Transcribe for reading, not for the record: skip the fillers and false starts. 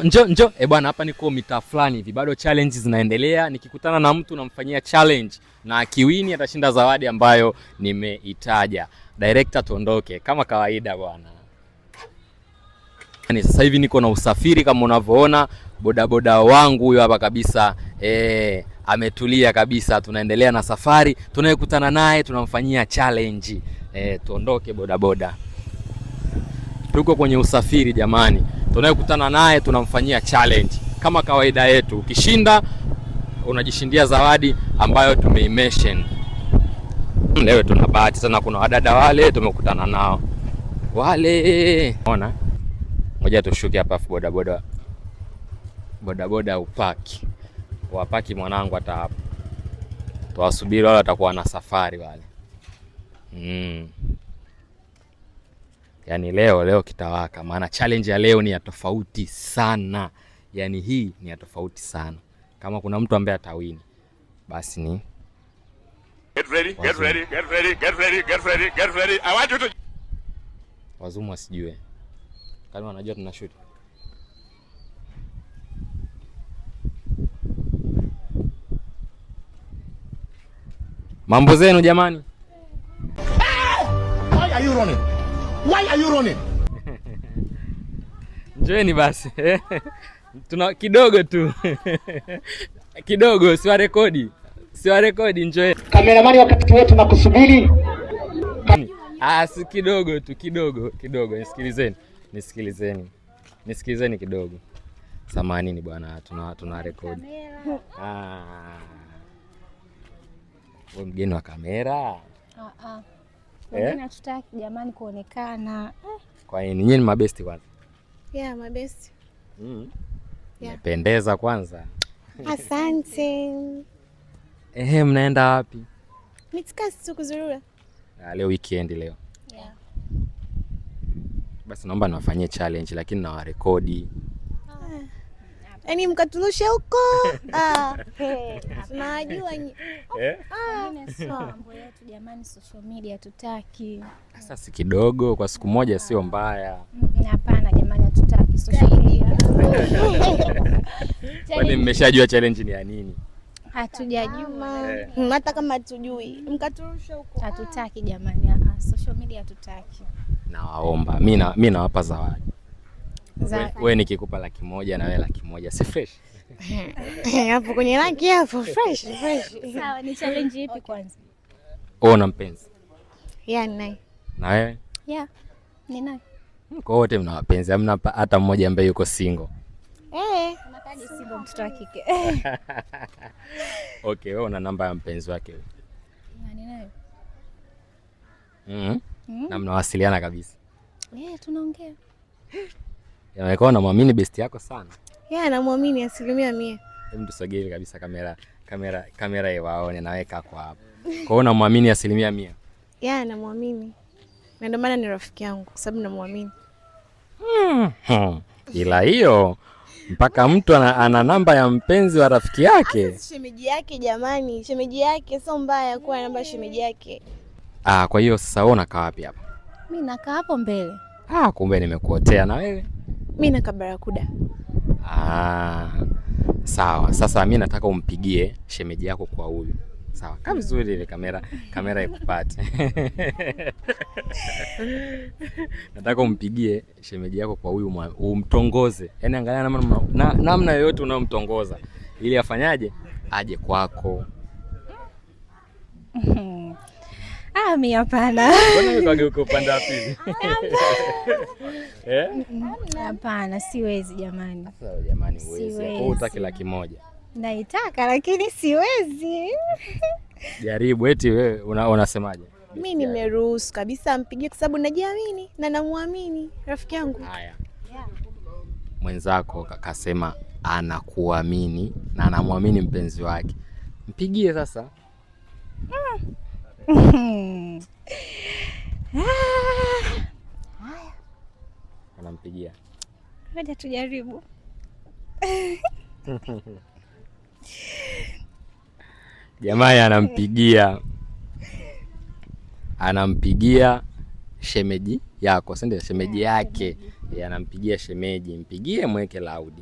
Njoo. Bwana, hapa niko mitaa fulani hivi. Bado challenge zinaendelea. Nikikutana na mtu namfanyia challenge na akiwini atashinda zawadi ambayo nimeitaja. Director, tuondoke kama kawaida bwana. Sasa hivi niko na usafiri kama unavyoona, bodaboda wangu huyo hapa kabisa. Ametulia kabisa. Tunaendelea na safari. Tunayekutana naye tunamfanyia challenge. Tuondoke bodaboda. Tuko kwenye usafiri jamani. Tunayekutana naye tunamfanyia challenge kama kawaida yetu. Ukishinda unajishindia zawadi ambayo tumeimention. Leo tuna bahati sana, kuna wadada wale tumekutana nao. Wale ona. Ngoja tushuke hapa afu bodaboda upaki. Wapaki mwanangu hata hapo. Tuwasubiri wale watakuwa na safari wale. Yaani leo kitawaka, maana challenge ya leo ni ya tofauti sana. Yaani hii ni ya tofauti sana. Kama kuna mtu ambaye atawini, basi ni Get ready. I want you to Wazumu wasijue. Kama wanajua tunashoot. Mambo zenu jamani. Why are you running? Njoeni basi. Tuna kidogo tu. Kidogo, siwa rekodi njoeni. Kameramani, wakati wote tunakusubiri. Si kidogo tu, kidogo. Nisikilizeni kidogo. Samanini bwana, tuna rekodi. Wewe mgeni wa kamera? Wengine hatutaki jamani kuonekana. Kwa nini? Nyinyi ni mabesti kwanza? Yeah, mabesti. Mmependeza kwanza. Asante. Mnaenda wapi? Mitikasi tu kuzurura. Leo weekend leo. Yeah. Basi naomba niwafanyie challenge lakini na warekodi. Yaani mkatulushe huko. Tunajua mambo yetu jamani, social media tutaki. Sasa si kidogo kwa siku moja sio mbaya. Hapana jamani, hatutaki social media. Kwani mmeshajua challenge ni ya nini? Hatujajua. Hata kama hatujui, mkatulushe huko. Hatutaki jamani, social media hatutaki. Nawaomba, mimi nawapa zawadi. Wewe nikikupa 100,000 na wewe 100,000, si fresh? Hapo kwenye laki hapo fresh. Sawa, ni challenge ipi kwanza? Una mpenzi? Yeah, naye. Na wewe? Yeah, ni naye. Kwa wote mna wapenzi, hamna hata mmoja ambaye yuko single? Unakaje single mtoto wa kike? Okay, wewe una namba ya mpenzi wake wewe? Nani naye? Na mnawasiliana kabisa? Tunaongea. Inaonekana unamwamini besti yako sana. Yeah, namwamini 100%. Hebu tusogee kabisa kamera iwaone, naweka kwa hapo. Kwa hiyo unamwamini 100%? Yeah, namwamini. Na ndio maana ni rafiki yangu kwa sababu namwamini. Ila hiyo mpaka mtu ana namba ya mpenzi wa rafiki yake. Shemeji yake jamani, shemeji yake sio mbaya kuwa namba shemeji yake. Kwa hiyo sasa wewe unakaa wapi hapa? Mimi nakaa hapo mbele. Kumbe nimekuotea. Na wewe? Mimi nakaa Barakuda. Sawa. Sasa mimi nataka umpigie shemeji yako kwa huyu. Sawa. Kaa vizuri ile kamera ikupate. Nataka umpigie shemeji yako kwa huyu, umtongoze. Yaani angalia namna yoyote unayomtongoza ili afanyaje? Aje kwako. Mimi hapana. Mbona ukageuka upande wa pili? Hapana, siwezi jamani. Sasa jamani, huwezi. Kwa utaki 100,000. Naitaka lakini siwezi. Jaribu. Eti wewe unasemaje? Mimi nimeruhusu kabisa mpigie kwa sababu najiamini na namwamini rafiki yangu. Haya. Mwenzako akasema anakuamini na anamwamini mpenzi wake. Mpigie sasa. Anampigia. Ngoja tujaribu. Jamaa anampigia shemeji yako, si ndio? Shemeji yake anampigia shemeji, mpigie mweke loud.